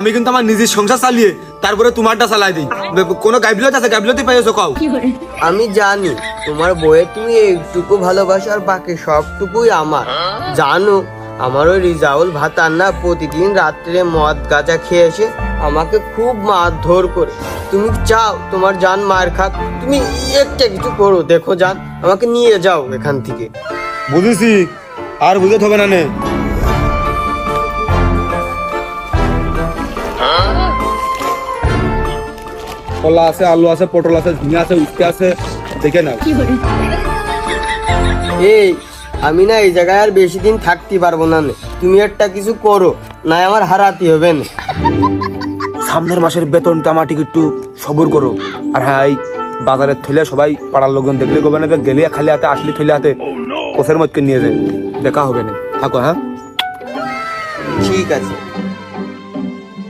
আমি কিন্তু আমার নিজের সংসার চালিয়ে তারপরে তোমারটা চালাই দিই। কোনো গাইবিলত আছে, গাইবিলতি পাইছো কও। আমি জানি তোমার বইয়ে তুমি এইটুকু ভালোবাসো আর বাকি সবটুকুই আমার। জানো আমার ওই রিজাউল ভাতার না প্রতিদিন রাত্রে মদ গাঁজা খেয়ে এসে আমাকে খুব মারধর করে। তুমি চাও তোমার জান মার খাক, তুমি একটা কিছু করো, দেখো জান আমাকে নিয়ে যাও এখান থেকে। বুঝেছি, আর বুঝতে হবে না নে। কলা আছে, আলু আছে, পটল আছে, ঝিঙে আছে, উস্তে আছে, দেখে নাও। এই আমি না এই জায়গায় আর বেশি দিন থাকতে পারবো না নে। তুমি একটা কিছু করো, না আমার হারাতে হবে না। সামনের মাসের বেতনটা আমার একটু সবর করো। আর হ্যাঁ, এই বাজারের থইলে সবাই পাড়ার লোকজন দেখলে গোবে না, গেলে খালি হাতে আসলে থইলে হাতে কোষের মধ্যে নিয়ে যায়, দেখা হবে না। থাকো, হ্যাঁ ঠিক আছে।